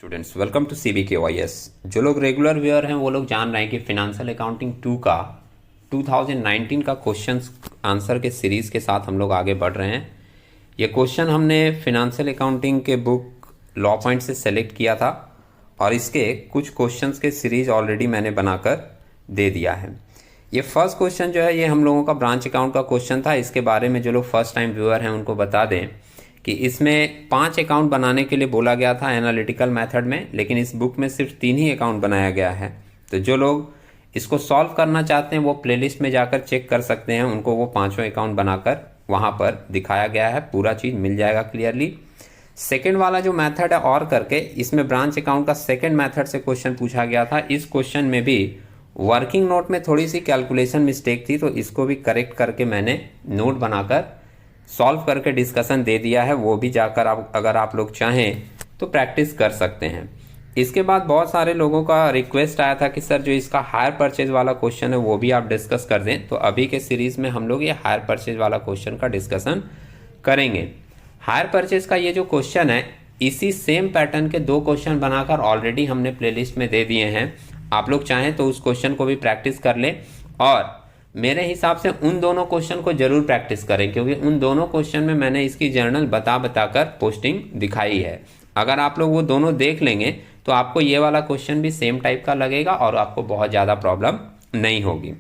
Students welcome to CBKYS। जो लोग regular viewer हैं वो लोग जान रहे हैं कि फिनेंशियल अकाउंटिंग 2 का 2019 का क्वेश्चंस आंसर के सीरीज़ के साथ हम लोग आगे बढ़ रहे हैं। ये क्वेश्चन हमने फिनेंशियल अकाउंटिंग के बुक लॉ पॉइंट से सेलेक्ट किया था और इसके कुछ क्वेश्चंस के सीरीज ऑलरेडी मैंने बनाकर दे दिया है। ये फर्स्ट क्वेश्चन जो है ये हम लोगों का ब्रांच अकाउंट का क्वेश्चन था। इसके बारे में जो लोग फर्स्ट टाइम व्यूअर हैं उनको बता दें कि इसमें 5 अकाउंट बनाने के लिए बोला गया था एनालिटिकल मेथड में, लेकिन इस बुक में सिर्फ 3 ही अकाउंट बनाया गया है। तो जो लोग इसको सॉल्व करना चाहते हैं वो प्लेलिस्ट में जाकर चेक कर सकते हैं, उनको वो 5 अकाउंट बनाकर वहाँ पर दिखाया गया है, पूरा चीज़ मिल जाएगा क्लियरली। सेकेंड वाला जो मेथड है और करके, इसमें ब्रांच अकाउंट का सेकेंड मेथड से क्वेश्चन पूछा गया था। इस क्वेश्चन में भी वर्किंग नोट में थोड़ी सी कैलकुलेशन मिस्टेक थी, तो इसको भी करेक्ट करके मैंने नोट बनाकर सॉल्व करके डिस्कशन दे दिया है। वो भी जाकर आप अगर आप लोग चाहें तो प्रैक्टिस कर सकते हैं। इसके बाद बहुत सारे लोगों का रिक्वेस्ट आया था कि सर जो इसका हायर परचेज वाला क्वेश्चन है वो भी आप डिस्कस कर दें। तो अभी के सीरीज में हम लोग ये हायर परचेज वाला क्वेश्चन का डिस्कशन करेंगे। हायर परचेज का ये जो क्वेश्चन है, इसी सेम पैटर्न के 2 क्वेश्चन बनाकर ऑलरेडी हमने प्लेलिस्ट में दे दिए हैं। आप लोग चाहें तो उस क्वेश्चन को भी प्रैक्टिस कर लें और मेरे हिसाब से उन दोनों क्वेश्चन को जरूर प्रैक्टिस करें, क्योंकि उन दोनों क्वेश्चन में मैंने इसकी जर्नल बताकर पोस्टिंग दिखाई है। अगर आप लोग वो दोनों देख लेंगे तो आपको ये वाला क्वेश्चन भी सेम टाइप का लगेगा और आपको बहुत ज़्यादा प्रॉब्लम नहीं होगी।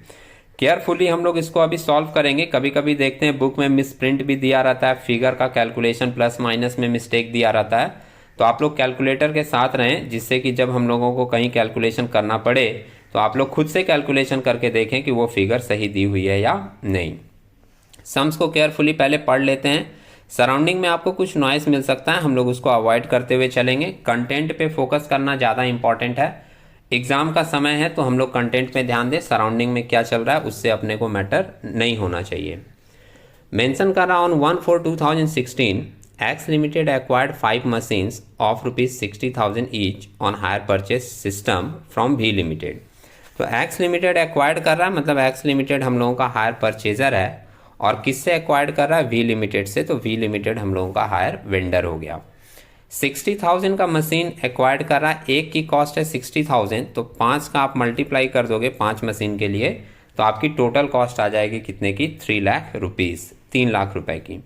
केयरफुली हम लोग इसको अभी सॉल्व करेंगे। कभी कभी देखते हैं बुक में मिस प्रिंट भी दिया रहता है, फिगर का कैलकुलेशन प्लस माइनस में मिस्टेक दिया रहता है। तो आप लोग कैलकुलेटर के साथ रहें, जिससे कि जब हम लोगों को कहीं कैलकुलेशन करना पड़े तो आप लोग खुद से कैलकुलेशन करके देखें कि वो फिगर सही दी हुई है या नहीं। सम्स को केयरफुली पहले पढ़ लेते हैं। सराउंडिंग में आपको कुछ नॉइस मिल सकता है, हम लोग उसको अवॉइड करते हुए चलेंगे। कंटेंट पे फोकस करना ज़्यादा इंपॉर्टेंट है। एग्जाम का समय है तो हम लोग कंटेंट पे ध्यान दें, सराउंडिंग में क्या चल रहा है उससे अपने को मैटर नहीं होना चाहिए। मेंशन कर रहा on 1/4/2016 X limited acquired 5 machines of ₹60,000 each on hire purchase system from V limited. तो एक्स लिमिटेड एक्वायर्ड कर रहा है, मतलब एक्स लिमिटेड हम लोगों का हायर परचेजर है और किससे एक्वायर्ड कर रहा है? वी लिमिटेड से। तो वी लिमिटेड हम लोगों का हायर वेंडर हो गया। 60,000 का मशीन एक्वायर्ड कर रहा है, एक की कॉस्ट है 60,000, तो 5 का आप मल्टीप्लाई कर दोगे 5 मशीन के लिए तो आपकी टोटल कॉस्ट आ जाएगी कितने की? 3 लाख रुपीज़, 3 लाख रुपए की।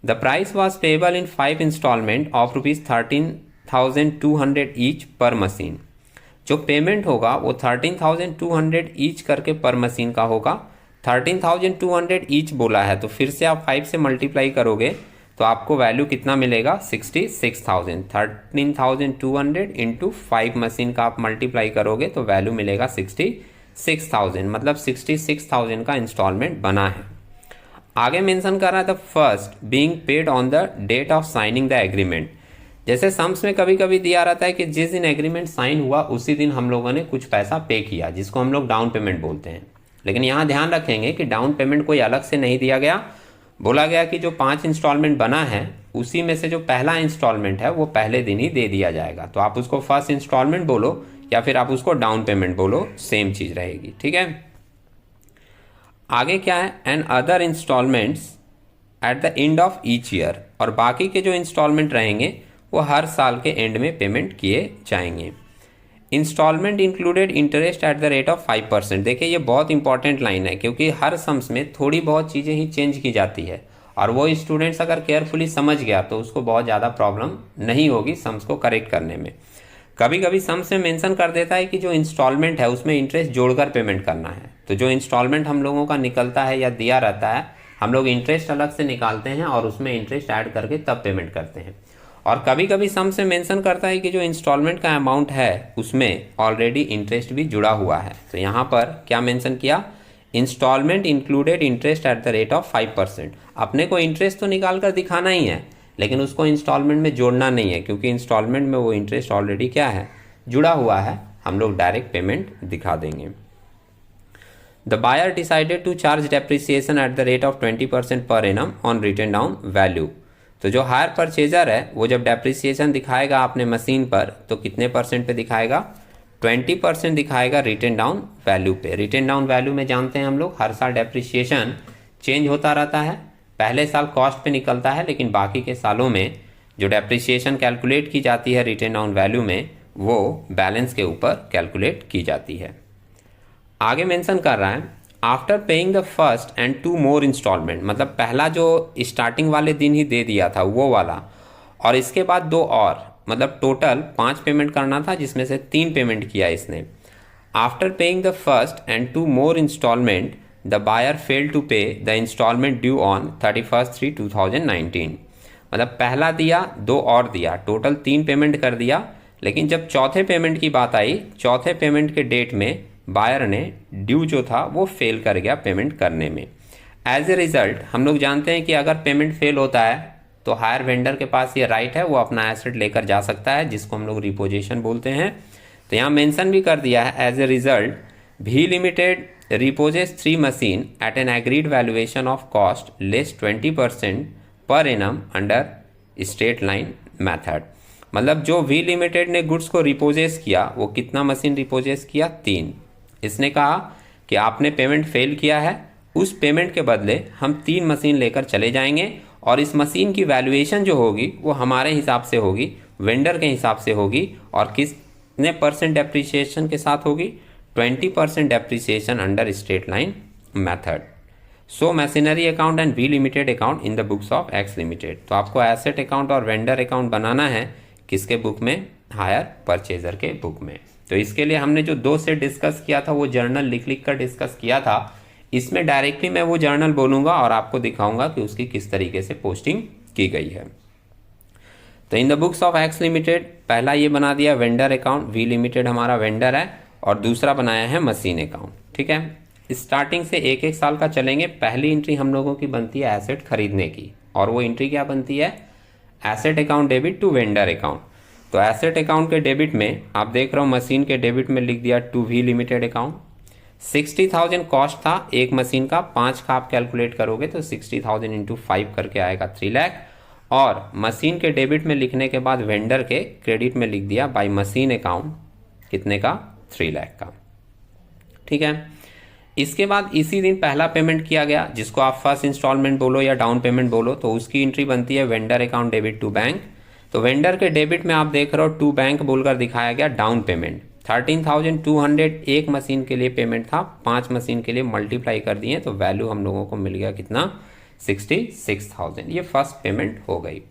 The price was payable in 5 installment of ₹13,200 each per machine. जो पेमेंट होगा वो 13,200 ईच करके पर मशीन का होगा। 13,200 ईच बोला है तो फिर से आप 5 से मल्टीप्लाई करोगे तो आपको वैल्यू कितना मिलेगा? 66,000। 13,200 इंटू 5 मशीन का आप मल्टीप्लाई करोगे तो वैल्यू मिलेगा 66,000, मतलब 66,000 का इंस्टॉलमेंट बना है। आगे मेंशन कर रहा है the first being paid on the date of signing the agreement. जैसे सम्स में कभी कभी दिया रहता है कि जिस दिन एग्रीमेंट साइन हुआ उसी दिन हम लोगों ने कुछ पैसा पे किया, जिसको हम लोग डाउन पेमेंट बोलते हैं। लेकिन यहाँ ध्यान रखेंगे कि डाउन पेमेंट कोई अलग से नहीं दिया गया। बोला गया कि जो 5 इंस्टॉलमेंट बना है उसी में से जो पहला इंस्टॉलमेंट है वो पहले दिन ही दे दिया जाएगा। तो आप उसको फर्स्ट इंस्टॉलमेंट बोलो या फिर आप उसको डाउन पेमेंट बोलो, सेम चीज रहेगी। ठीक है, आगे क्या है? And other installments at the end of each year. और बाकी के जो इंस्टॉलमेंट रहेंगे वो हर साल के एंड में पेमेंट किए जाएंगे। Installment included interest at the rate of 5%। देखिए ये बहुत इंपॉर्टेंट लाइन है, क्योंकि हर सम्स में थोड़ी बहुत चीज़ें ही चेंज की जाती है और वो स्टूडेंट्स अगर केयरफुली समझ गया तो उसको बहुत ज़्यादा प्रॉब्लम नहीं होगी सम्स को करेक्ट करने में। कभी कभी सम्स में मेंशन कर देता है कि जो इंस्टॉलमेंट है उसमें इंटरेस्ट जोड़कर पेमेंट करना है। तो जो इंस्टॉलमेंट हम लोगों का निकलता है या दिया रहता है, हम लोग इंटरेस्ट अलग से निकालते हैं और उसमें इंटरेस्ट ऐड करके तब पेमेंट करते हैं। और कभी कभी सम से मेंशन करता है कि जो इंस्टॉलमेंट का अमाउंट है उसमें ऑलरेडी इंटरेस्ट भी जुड़ा हुआ है। तो यहाँ पर क्या मेंशन किया? Installment included interest at the rate of 5%। अपने को इंटरेस्ट तो निकाल कर दिखाना ही है, लेकिन उसको इंस्टॉलमेंट में जोड़ना नहीं है, क्योंकि इंस्टॉलमेंट में वो इंटरेस्ट ऑलरेडी क्या है? जुड़ा हुआ है। हम लोग डायरेक्ट पेमेंट दिखा देंगे। The buyer decided to charge depreciation at the rate of 20% per annum on written down value. तो जो हायर परचेजर है वो जब डेप्रिसिएशन दिखाएगा अपने मशीन पर तो कितने परसेंट पे दिखाएगा? 20% दिखाएगा रिटन डाउन वैल्यू पे। रिटन डाउन वैल्यू में जानते हैं हम लोग हर साल डेप्रिसिएशन चेंज होता रहता है। पहले साल कॉस्ट पे निकलता है, लेकिन बाकी के सालों में जो डेप्रिसिएशन कैलकुलेट की जाती है रिटेन ऑन वैल्यू में, वो बैलेंस के ऊपर कैलकुलेट की जाती है। आगे मेंशन कर रहा है after paying the first and 2 more installment, मतलब पहला जो स्टार्टिंग वाले दिन ही दे दिया था वो वाला, और इसके बाद 2 और, मतलब टोटल 5 पेमेंट करना था जिसमें से 3 पेमेंट किया इसने। After paying the first and 2 more installment the buyer fail to pay the installment due on 31/3/2019, मतलब पहला दिया 2 और दिया, टोटल 3 पेमेंट कर दिया, लेकिन जब चौथे पेमेंट की बात आई, चौथे पेमेंट के डेट में बायर ने ड्यू जो था वो फेल कर गया पेमेंट करने में। एज ए रिजल्ट हम लोग जानते हैं कि अगर पेमेंट फेल होता है तो हायर वेंडर के पास ये राइट है, वो अपना एसेट लेकर जा सकता है, जिसको हम लोग रिपोजिशन बोलते हैं। तो यहाँ मेंशन भी कर दिया है एज ए रिजल्ट भी limited repossess 3 machine eight N agreed valuation of cost less 20% per annum under straight line method, मतलब जो वी लिमिटेड ने गुड्स को रिपोजेस किया वो कितना मशीन रिपोजेस किया? 3। इसने कहा कि आपने पेमेंट फेल किया है, उस पेमेंट के बदले हम 3 मशीन लेकर चले जाएंगे और इस मशीन की वैल्यूएशन जो होगी वो हमारे हिसाब से होगी, वेंडर के हिसाब से होगी, और कितने % डेप्रिसिएशन के साथ होगी? 20% depreciation under straight line method. So machinery account and V limited account in the books of X limited. तो आपको एसेट अकाउंट और वेंडर अकाउंट बनाना है किसके बुक में? हायर परचेजर के बुक में। तो इसके लिए हमने जो 2 से डिस्कस किया था वो जर्नल लिख कर डिस्कस किया था, इसमें डायरेक्टली मैं वो जर्नल बोलूंगा और आपको दिखाऊंगा कि उसकी किस तरीके से पोस्टिंग की गई है। तो इन the books of X limited पहला ये बना दिया वेंडर अकाउंट, वी लिमिटेड हमारा वेंडर है, और दूसरा बनाया है मशीन अकाउंट। ठीक है, स्टार्टिंग से 1-1 साल का चलेंगे। पहली एंट्री हम लोगों की बनती है एसेट खरीदने की, और वो एंट्री क्या बनती है? Asset account debit to vendor account. तो एसेट अकाउंट के डेबिट में आप देख रहे हो मशीन के डेबिट में लिख दिया to V limited account. 60,000 cost था एक मशीन का, 5 का आप कैलकुलेट करोगे तो 60,000 इंटू 5 करके आएगा 3 लाख। और मशीन के डेबिट में लिखने के बाद वेंडर के क्रेडिट में लिख दिया बाय मशीन अकाउंट कितने का? 3 लाख का। ठीक है, इसके बाद इसी दिन पहला पेमेंट किया गया, जिसको आप फर्स्ट इंस्टॉलमेंट बोलो या डाउन पेमेंट बोलो, तो उसकी एंट्री बनती है vendor account debit to bank. तो वेंडर के डेबिट में आप देख रहे हो टू बैंक बोलकर दिखाया गया डाउन पेमेंट 13,200 एक मशीन के लिए पेमेंट था, 5 मशीन के लिए मल्टीप्लाई कर दिए तो वैल्यू हम लोगों को मिल गया कितना? 66,000। ये फर्स्ट पेमेंट हो गई।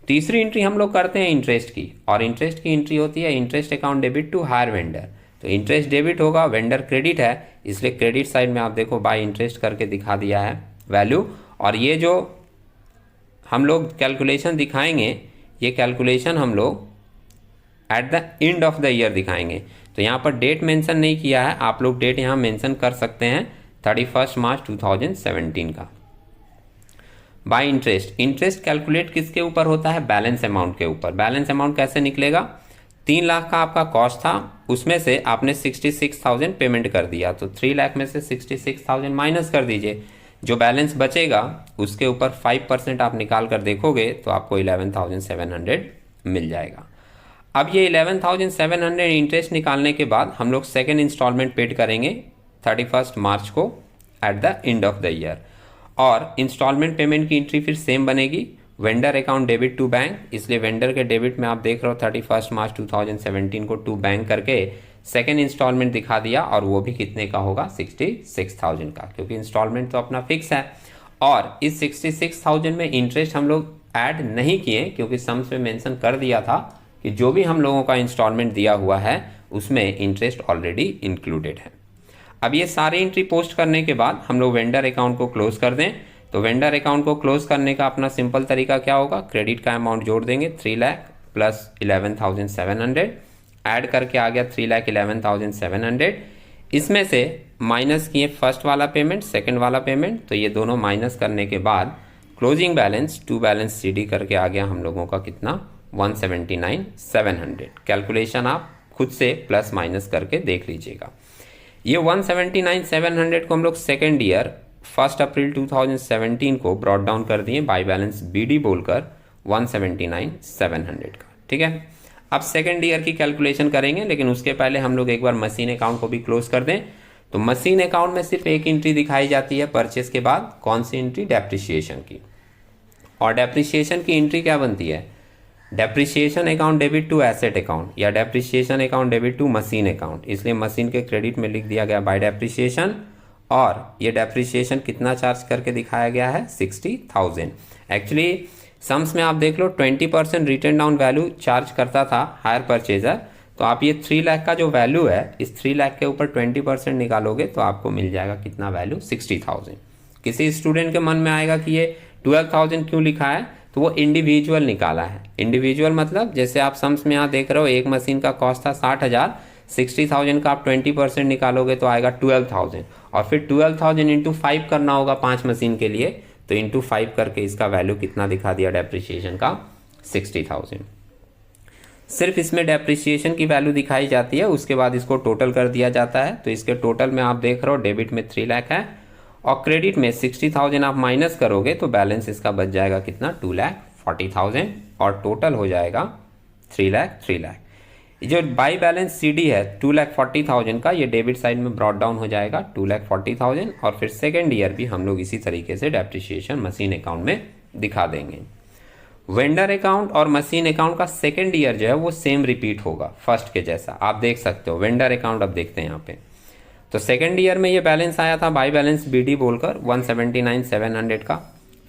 तीसरी एंट्री हम लोग करते हैं इंटरेस्ट की, और इंटरेस्ट की एंट्री होती है interest account debit to hire vendor. तो इंटरेस्ट डेबिट होगा, वेंडर क्रेडिट है, इसलिए क्रेडिट साइड में आप देखो बाय इंटरेस्ट करके दिखा दिया है वैल्यू। और ये जो हम लोग कैलकुलेशन दिखाएंगे, ये कैलकुलेशन हम लोग eight the end of the year दिखाएंगे। तो यहाँ पर डेट मेंशन नहीं किया है, आप लोग डेट यहाँ मेंशन कर सकते हैं 31 मार्च 2017 का। बाय इंटरेस्ट, इंटरेस्ट कैलकुलेट किसके ऊपर होता है? बैलेंस अमाउंट के ऊपर। बैलेंस अमाउंट कैसे निकलेगा? 3 लाख का आपका कॉस्ट था, उसमें से आपने 66,000 पेमेंट कर दिया, तो 3 लाख में से 66,000 माइनस कर दीजिए, जो बैलेंस बचेगा उसके ऊपर 5% आप निकाल कर देखोगे तो आपको 11,700 मिल जाएगा। अब ये 11,700 इंटरेस्ट निकालने के बाद हम लोग सेकेंड इंस्टॉलमेंट पेड करेंगे 31 मार्च को at the end of the year. और इंस्टॉलमेंट पेमेंट की एंट्री फिर सेम बनेगी, vendor account debit to bank, इसलिए वेंडर के डेबिट में आप देख रहे हो 31 मार्च 2017 को टू बैंक करके सेकेंड इंस्टॉलमेंट दिखा दिया, और वो भी कितने का होगा? 66,000 का, क्योंकि इंस्टॉलमेंट तो अपना फिक्स है। और इस 66,000 में इंटरेस्ट हम लोग ऐड नहीं किए, क्योंकि सम्स में मेंशन कर दिया था कि जो भी हम लोगों का इंस्टॉलमेंट दिया हुआ है उसमें इंटरेस्ट ऑलरेडी इंक्लूडेड है। अब ये सारी एंट्री पोस्ट करने के बाद हम लोग वेंडर अकाउंट को क्लोज कर दें। तो वेंडर अकाउंट को क्लोज करने का अपना सिंपल तरीका क्या होगा? क्रेडिट का अमाउंट जोड़ देंगे 3 लाख प्लस 11,700, ऐड करके आ गया 3 लाख 11,700। इसमें से माइनस किए फर्स्ट वाला पेमेंट, सेकंड वाला पेमेंट, तो ये दोनों माइनस करने के बाद closing balance to balance C D करके आ गया हम लोगों का कितना? 179,700। कैलकुलेशन आप खुद से प्लस माइनस करके देख लीजिएगा। ये 179,700 को हम लोग सेकेंड ईयर 1 अप्रैल 2017 को ब्रॉड डाउन कर दिए बाय बैलेंस बीडी बोलकर 179,700 का। ठीक है, अब सेकेंड ईयर की कैलकुलेशन करेंगे, लेकिन उसके पहले हम लोग एक बार मशीन अकाउंट को भी क्लोज कर दें। तो मशीन अकाउंट में सिर्फ एक एंट्री दिखाई जाती है परचेस के बाद, कौन सी एंट्री? डेप्रिसिएशन की। और डेप्रिसिएशन की एंट्री क्या बनती है? Depreciation account debit to asset account या depreciation account debit to machine account, इसलिए मशीन के क्रेडिट में लिख दिया गया बाय डेप्रिसिएशन। और ये डेप्रिसिएशन कितना चार्ज करके दिखाया गया है, 60,000। एक्चुअली सम्स में आप देख लो 20% रिटर्न डाउन वैल्यू चार्ज करता था हायर परचेजर, तो आप ये 3 लाख का जो वैल्यू है इस 3 लाख के ऊपर 20% निकालोगे तो आपको मिल जाएगा कितना वैल्यू, 60,000। किसी स्टूडेंट के मन में आएगा कि ये 12,000 क्यों लिखा है, तो वो इंडिविजुअल निकाला है। इंडिविजुअल मतलब जैसे आप सम्स में यहाँ देख रहे हो एक मशीन का कॉस्ट था 60,000, 60,000 का आप 20% निकालोगे तो आएगा 12,000, और फिर 12,000 इंटू 5 करना होगा 5 मशीन के लिए, तो इंटू 5 करके इसका वैल्यू कितना दिखा दिया डेप्रिसिएशन का, 60,000। सिर्फ इसमें डेप्रिसिएशन की वैल्यू दिखाई जाती है, उसके बाद इसको टोटल कर दिया जाता है। तो इसके टोटल में आप देख रहे हो डेबिट में 3 लाख है और क्रेडिट में 60,000 आप माइनस करोगे तो बैलेंस इसका बच जाएगा कितना, 2,40,000 और टोटल हो जाएगा 3 लाख। जो बाई बैलेंस सीडी है 2,40,000 का, ये डेबिट साइड में ब्रॉट डाउन हो जाएगा 2,40,000 और फिर सेकेंड ईयर भी हम लोग इसी तरीके से डेप्रिसिएशन मशीन अकाउंट में दिखा देंगे। वेंडर अकाउंट और मशीन अकाउंट का सेकेंड ईयर जो है वो सेम रिपीट होगा फर्स्ट के जैसा, आप देख सकते हो। वेंडर अकाउंट अब देखते हैं यहाँ पे, तो सेकेंड ईयर में ये बैलेंस आया था बाई बैलेंस बीडी बोलकर 179,700 का।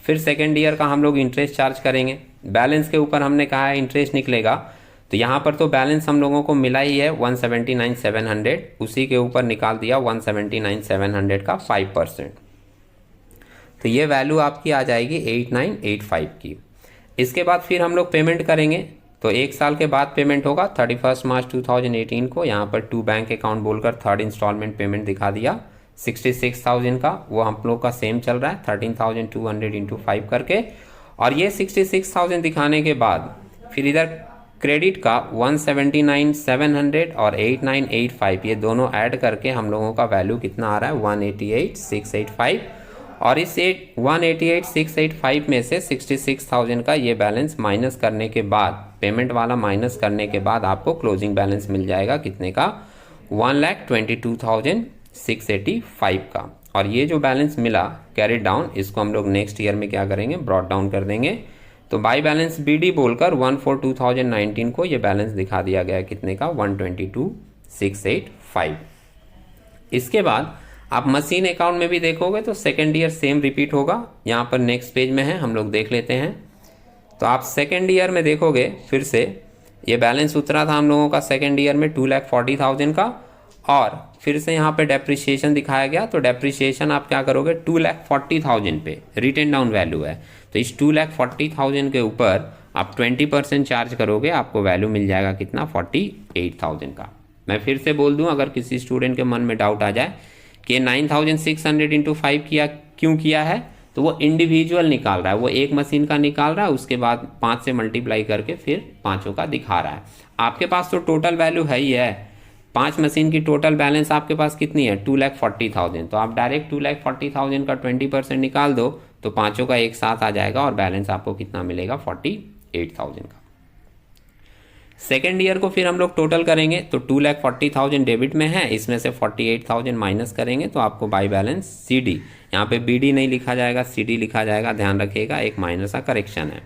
फिर सेकेंड ईयर का हम लोग इंटरेस्ट चार्ज करेंगे, बैलेंस के ऊपर हमने कहा है इंटरेस्ट निकलेगा, तो यहाँ पर तो बैलेंस हम लोगों को मिला ही है 179,700, उसी के ऊपर निकाल दिया 179,700 का 5%, तो ये वैल्यू आपकी आ जाएगी 8,985 की। इसके बाद फिर हम लोग पेमेंट करेंगे, तो 1 साल के बाद पेमेंट होगा 31 मार्च 2018 को। यहाँ पर टू बैंक अकाउंट बोलकर थर्ड इंस्टॉलमेंट पेमेंट दिखा दिया 66,000 का, वो हम लोग का सेम चल रहा है 13,200 इंटू 5 करके। और ये 66,000 दिखाने के बाद फिर इधर क्रेडिट का 179,700 और 8,985 ये दोनों ऐड करके हम लोगों का वैल्यू कितना आ रहा है, 188,685। और इस 188,685 में से 66,000 का ये बैलेंस माइनस करने के बाद, पेमेंट वाला माइनस करने के बाद आपको क्लोजिंग बैलेंस मिल जाएगा कितने का, 1,22,685 का। और ये जो बैलेंस मिला कैरिड डाउन, इसको हम लोग नेक्स्ट ईयर में क्या करेंगे, ब्रॉट डाउन कर देंगे। तो बाई बैलेंस बीडी बोलकर 1/4/2019 को ये बैलेंस दिखा दिया गया कितने का, 122,685। इसके बाद आप मशीन अकाउंट में भी देखोगे तो सेकेंड ईयर सेम रिपीट होगा। यहाँ पर नेक्स्ट पेज में है, हम लोग देख लेते हैं। तो आप सेकेंड ईयर में देखोगे फिर से ये बैलेंस उतरा था हम लोगों का सेकेंड ईयर में 2,40,000 का, और फिर से यहाँ पे डेप्रिसिएशन दिखाया गया। तो डेप्रिसिएशन आप क्या करोगे, 2,40,000 पे रिटर्न डाउन वैल्यू है, तो इस 2,40,000 के ऊपर आप 20% चार्ज करोगे, आपको वैल्यू मिल जाएगा कितना, 48,000 का। मैं फिर से बोल दूं, अगर किसी स्टूडेंट के मन में डाउट आ जाए कि 9,600 इंटू 5 क्यों किया है, तो वो इंडिविजुअल निकाल रहा है, वो एक मशीन का निकाल रहा है, उसके बाद 5 से मल्टीप्लाई करके फिर पाँचों का दिखा रहा है। आपके पास तो टोटल वैल्यू है ही है, 5 मशीन की टोटल बैलेंस आपके पास कितनी है, 2,40,000। तो आप डायरेक्ट 2,40,000 का 20% निकाल दो तो पाँचों का एक साथ आ जाएगा और बैलेंस आपको कितना मिलेगा, 48,000 का। सेकेंड ईयर को फिर हम लोग टोटल करेंगे, तो 2,40,000 डेबिट में है, इसमें से 48,000 माइनस करेंगे तो आपको बाई बैलेंस सीडी, यहाँ पे बीडी नहीं लिखा जाएगा, सीडी लिखा जाएगा, ध्यान रखिएगा, एक माइनस का करेक्शन है।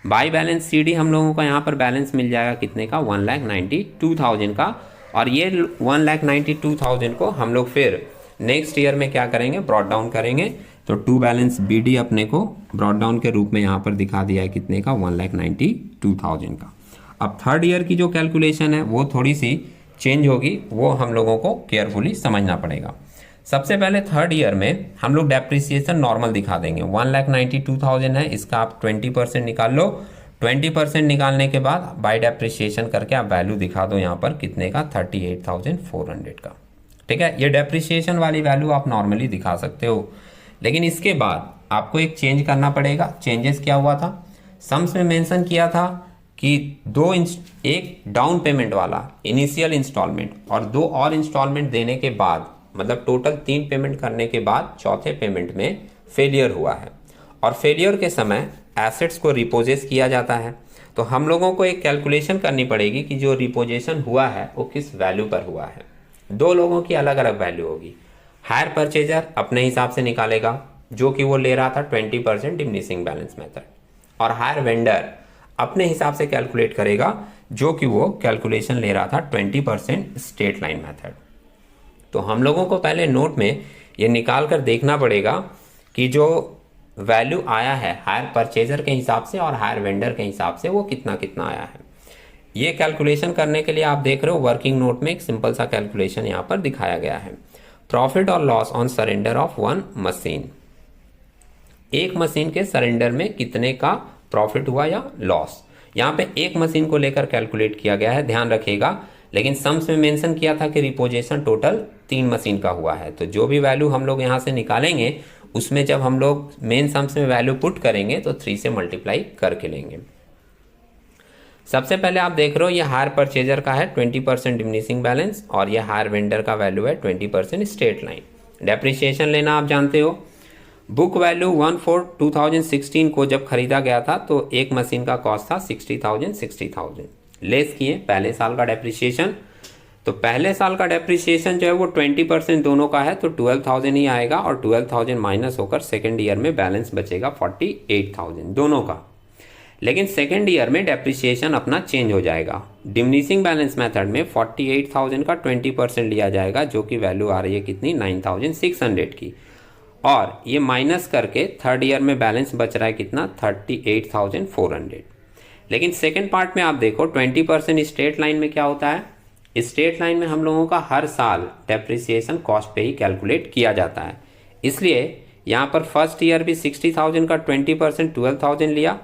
बाई बैलेंस सीडी हम लोगों को यहाँ पर बैलेंस मिल जाएगा कितने का, 1,92,000 का। और ये 1,92,000 को हम लोग फिर नेक्स्ट ईयर में क्या करेंगे, ब्रॉट डाउन करेंगे। तो टू बैलेंस बीडी अपने को ब्रॉट डाउन के रूप में यहाँ पर दिखा दिया है कितने का, 1,92,000 का। अब थर्ड ईयर की जो कैलकुलेशन है वो थोड़ी सी चेंज होगी, वो हम लोगों को केयरफुली समझना पड़ेगा। सबसे पहले थर्ड ईयर में हम लोग डेप्रिसिएशन नॉर्मल दिखा देंगे, 1,92,000 है, इसका आप 20% निकाल लो। 20% निकालने के बाद बाय डेप्रिसिएशन करके आप वैल्यू दिखा दो यहाँ पर कितने का, 38,400 का। ठीक है, ये डेप्रिसिएशन वाली वैल्यू आप नॉर्मली दिखा सकते हो, लेकिन इसके बाद आपको एक चेंज करना पड़ेगा। चेंजेस क्या हुआ था, सम्स में मेंशन किया था कि एक डाउन पेमेंट वाला इनिशियल इंस्टॉलमेंट और 2 और इंस्टॉलमेंट देने के बाद, मतलब टोटल 3 पेमेंट करने के बाद चौथे पेमेंट में फेलियर हुआ है, और फेलियर के समय एसेट्स को रिपोजेस किया जाता है। तो हम लोगों को एक कैलकुलेशन करनी पड़ेगी कि जो रिपोजेशन हुआ है वो किस वैल्यू पर हुआ है। 2 लोगों की अलग अलग वैल्यू होगी। हायर परचेजर अपने हिसाब से निकालेगा, जो कि वो ले रहा था 20% डिमिनिशिंग बैलेंस मेथड, और हायर वेंडर अपने हिसाब से कैलकुलेट करेगा, जो कि वो कैलकुलेशन ले रहा था 20% स्ट्रेट लाइन मेथड। तो हम लोगों को पहले नोट में ये निकाल कर देखना पड़ेगा कि जो वैल्यू आया है हायर परचेजर के हिसाब से और हायर वेंडर के हिसाब से वो कितना कितना आया है। ये कैलकुलेशन करने के लिए आप देख रहे हो वर्किंग नोट में एक सिंपल सा कैलकुलेशन यहाँ पर दिखाया गया है। प्रॉफिट और loss on surrender of one machine, एक मशीन के सरेंडर में कितने का प्रॉफिट हुआ या लॉस, यहाँ पे एक मशीन को लेकर कैलकुलेट किया गया है, ध्यान रखिएगा। लेकिन सम्स में मेंशन किया था कि रिपोजिशन टोटल 3 मशीन का हुआ है, तो जो भी वैल्यू हम लोग यहाँ से निकालेंगे उसमें जब हम लोग मेन सम्स में वैल्यू पुट करेंगे तो 3 से मल्टीप्लाई करके लेंगे। सबसे पहले आप देख रहे हो ये हायर परचेजर का है 20% डिमिनिशिंग बैलेंस और ये हायर वेंडर का वैल्यू है 20% स्ट्रेट लाइन। डेप्रिसिएशन लेना आप जानते हो। बुक वैल्यू 1/4/2016 को जब खरीदा गया था तो एक मशीन का कॉस्ट था 60,000 लेस किए पहले साल का डेप्रिसिएशन। तो पहले साल का डेप्रिसिएशन जो है वो 20% दोनों का है तो 12,000 ही आएगा और 12,000 माइनस होकर सेकेंड ईयर में बैलेंस बचेगा 48,000 दोनों का। लेकिन सेकेंड ईयर में डेप्रिसिएशन अपना चेंज हो जाएगा। डिमिनिशिंग बैलेंस मेथड में 48,000 का 20% लिया जाएगा जो कि वैल्यू आ रही है कितनी 9,600 की, और ये माइनस करके थर्ड ईयर में बैलेंस बच रहा है कितना 38,400। लेकिन सेकेंड पार्ट में आप देखो 20% स्ट्रेट लाइन में क्या होता है, स्ट्रेट लाइन में हम लोगों का हर साल डेप्रिसिएशन कॉस्ट पे ही कैलकुलेट किया जाता है। इसलिए यहाँ पर फर्स्ट ईयर भी 60,000 का 20% 12,000 लिया,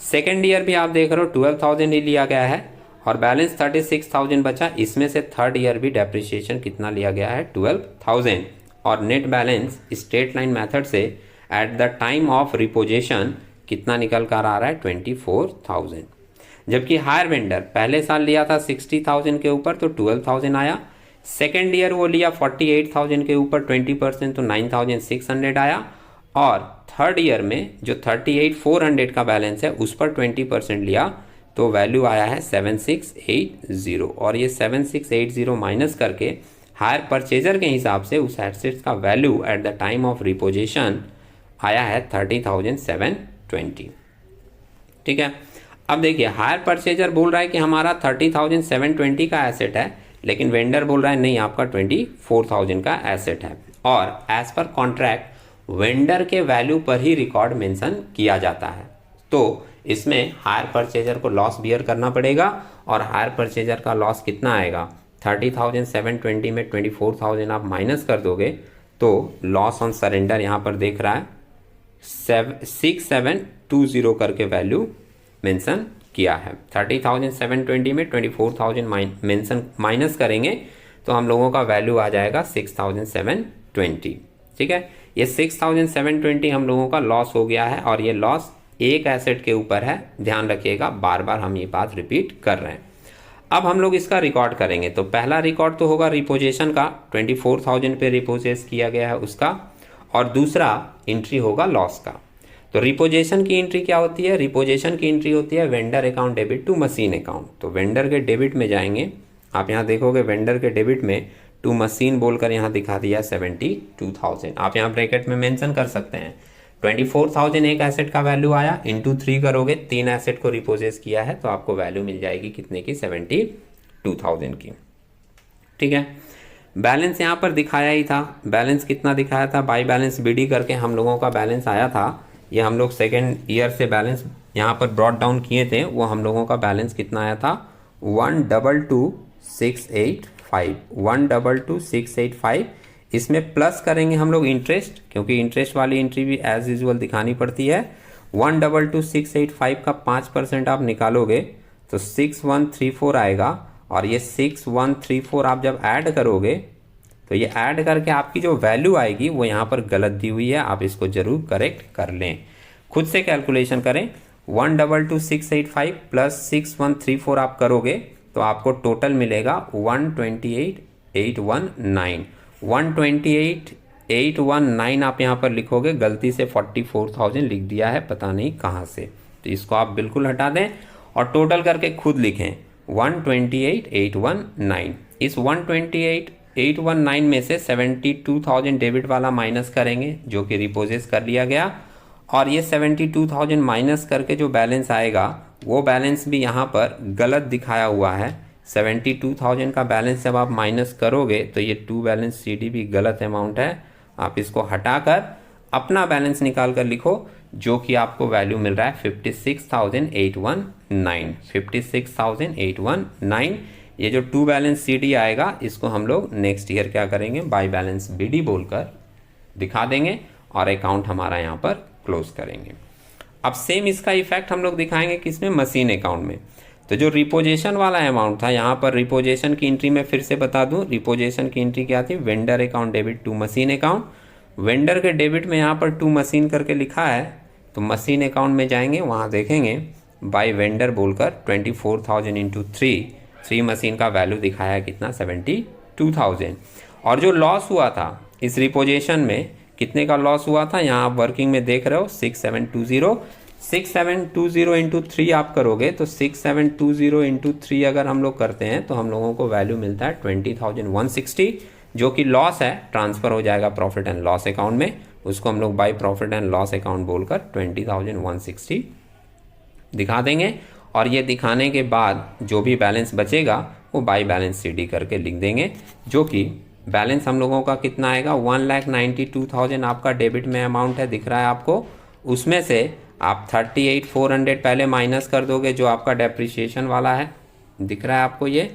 सेकेंड ईयर भी आप देख रहे हो 12,000 ही लिया गया है और बैलेंस 36,000 बचा। इसमें से थर्ड ईयर भी डेप्रिसिएशन कितना लिया गया है 12,000 और net balance straight line method से at the time of reposition कितना निकल कर आ रहा है 24,000। जबकि हायर वेंडर पहले साल लिया था 60,000 के ऊपर तो 12,000 आया, सेकेंड ईयर वो लिया 48,000 के ऊपर 20% तो 9,600 आया और थर्ड ईयर में जो 38,400 का बैलेंस है उस पर 20% लिया तो वैल्यू आया है 7,680 और ये 7,680 माइनस करके हायर परचेजर के हिसाब से उस एसेट्स का value eight the time of reposition आया है 30,720। ठीक है, अब देखिए हायर परचेजर बोल रहा है कि हमारा 30,720 का एसेट है, लेकिन वेंडर बोल रहा है नहीं आपका 24,000 का एसेट है और एज पर कॉन्ट्रैक्ट वेंडर के वैल्यू पर ही रिकॉर्ड मेंशन किया जाता है। तो इसमें हायर परचेजर को लॉस बियर करना पड़ेगा और हायर परचेजर का लॉस कितना आएगा 30,720 में 24,000 आप माइनस कर दोगे तो लॉस ऑन सरेंडर यहाँ पर देख रहा है 6720 करके वैल्यू मेंशन किया है। 30,720 में 24,000 मेंशन माइनस करेंगे तो हम लोगों का वैल्यू आ जाएगा 6,720। ठीक है, ये 6,720 हम लोगों का लॉस हो गया है और ये लॉस एक एसेट के ऊपर है, ध्यान रखिएगा, बार बार हम ये बात रिपीट कर रहे हैं। अब हम लोग इसका रिकॉर्ड करेंगे तो पहला रिकॉर्ड तो होगा रिपोजिशन का 24,000 पे रिपोजेस किया गया है उसका, और दूसरा एंट्री होगा लॉस का। तो रिपोजिशन की एंट्री क्या होती है, रिपोजिशन की एंट्री होती है vendor account debit to machine account. तो वेंडर के डेबिट में जाएंगे, आप यहाँ देखोगे वेंडर के डेबिट में टू मशीन बोलकर यहाँ दिखा दिया 72,000, आप यहाँ ब्रैकेट में मेंशन कर सकते हैं। 24,000 एक एसेट का वैल्यू आया, इंटू 3 करोगे, 3 एसेट को रिपोजेस किया है तो आपको वैल्यू मिल जाएगी कितने की 72,000 की। ठीक है, बैलेंस यहाँ पर दिखाया ही था, बैलेंस कितना दिखाया था बाई बैलेंस बीडी करके हम लोगों का बैलेंस आया था। ये हम लोग सेकेंड ईयर से बैलेंस यहाँ पर ब्रॉड डाउन किए थे, वो हम लोगों का बैलेंस कितना आया था 122,685, 122,685। इसमें प्लस करेंगे हम लोग इंटरेस्ट, क्योंकि इंटरेस्ट वाली एंट्री भी एज यूजुअल दिखानी पड़ती है। 122,685 का 5% आप निकालोगे तो 6,134 आएगा और ये 6,134 आप जब ऐड करोगे तो ये ऐड करके आपकी जो वैल्यू आएगी वो यहाँ पर गलत दी हुई है, आप इसको जरूर करेक्ट कर लें, खुद से कैलकुलेशन करें। 122,685 प्लस 6,134 आप करोगे तो आपको टोटल मिलेगा 128,819। 128,819 आप यहाँ पर लिखोगे, गलती से 44,000 लिख दिया है, पता नहीं कहाँ से, तो इसको आप बिल्कुल हटा दें और टोटल करके खुद लिखें 128,819। इस 128,819 में से 72,000 डेबिट वाला माइनस करेंगे जो कि रिपोजेस कर लिया गया, और ये 72,000 माइनस करके जो बैलेंस आएगा वो बैलेंस भी यहाँ पर गलत दिखाया हुआ है। 72,000 का बैलेंस जब आप माइनस करोगे तो ये टू बैलेंस CD भी गलत अमाउंट है। आप इसको हटाकर अपना बैलेंस निकाल कर लिखो, जो कि आपको वैल्यू मिल रहा है 56,819। 56,819 ये जो टू बैलेंस CD आएगा, इसको हम लोग नेक्स्ट ईयर क्या करेंगे, बाय बैलेंस BD बोलकर दिखा देंगे और अकाउंट हमारा यहाँ पर क्लोज करेंगे। अब सेम इसका इफेक्ट हम लोग दिखाएंगे किसमें, मशीन अकाउंट में। तो जो रिपोजेशन वाला अमाउंट था, यहाँ पर रिपोजेशन की एंट्री में फिर से बता दूं, रिपोजेशन की एंट्री क्या थी, vendor account debit to machine account. Vendor के डेबिट में यहाँ पर टू मशीन करके लिखा है, तो मशीन अकाउंट में जाएंगे, वहाँ देखेंगे बाय वेंडर बोलकर 24,000 इंटू 3 मशीन का वैल्यू दिखाया है कितना, 72,000। और जो लॉस हुआ था इस रिपोजेशन में, कितने का लॉस हुआ था, यहाँ आप वर्किंग में देख रहे हो 6720। 6720 इंटू 3 आप करोगे तो 6720 इंटू 3 अगर हम लोग करते हैं तो हम लोगों को वैल्यू मिलता है 20,160, जो कि लॉस है, ट्रांसफर हो जाएगा प्रॉफिट एंड लॉस अकाउंट में। उसको हम लोग by profit and loss account बोलकर 20,160 दिखा देंगे। और ये दिखाने के बाद जो भी बैलेंस बचेगा वो बाय बैलेंस CD करके लिख देंगे, जो कि बैलेंस हम लोगों का कितना आएगा, 1,92,000 आपका डेबिट में अमाउंट है, दिख रहा है आपको। उसमें से आप 38,400 पहले माइनस कर दोगे, जो आपका डेप्रिसिएशन वाला है, दिख रहा है आपको ये।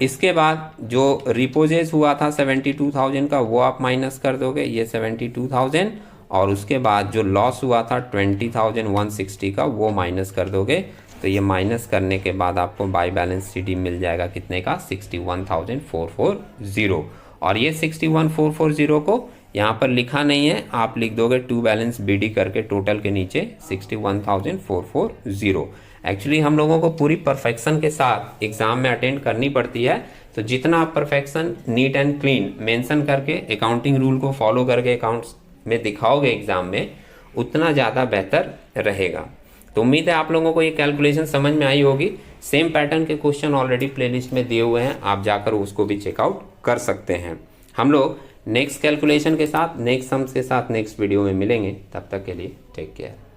इसके बाद जो रिपोजेस हुआ था 72,000 का, वो आप माइनस कर दोगे, ये 72,000। और उसके बाद जो लॉस हुआ था 20,160 का, वो माइनस कर दोगे। तो ये माइनस करने के बाद आपको बाय बैलेंस CD मिल जाएगा कितने का, 61,440। और ये 61,440 को यहाँ पर लिखा नहीं है, आप लिख दोगे टू बैलेंस BD करके टोटल के नीचे 61,440। एक्चुअली हम लोगों को पूरी परफेक्शन के साथ एग्जाम में अटेंड करनी पड़ती है, तो जितना आप perfection neat and clean mention करके अकाउंटिंग रूल को फॉलो करके अकाउंट्स में दिखाओगे एग्जाम में, उतना ज़्यादा बेहतर रहेगा। तो उम्मीद है आप लोगों को ये कैलकुलेशन समझ में आई होगी। सेम पैटर्न के क्वेश्चन ऑलरेडी प्लेलिस्ट में दिए हुए हैं, आप जाकर उसको भी चेकआउट कर सकते हैं। हम लोग नेक्स्ट कैलकुलेशन के साथ, नेक्स्ट सम्स के साथ नेक्स्ट वीडियो में मिलेंगे। तब तक के लिए टेक केयर।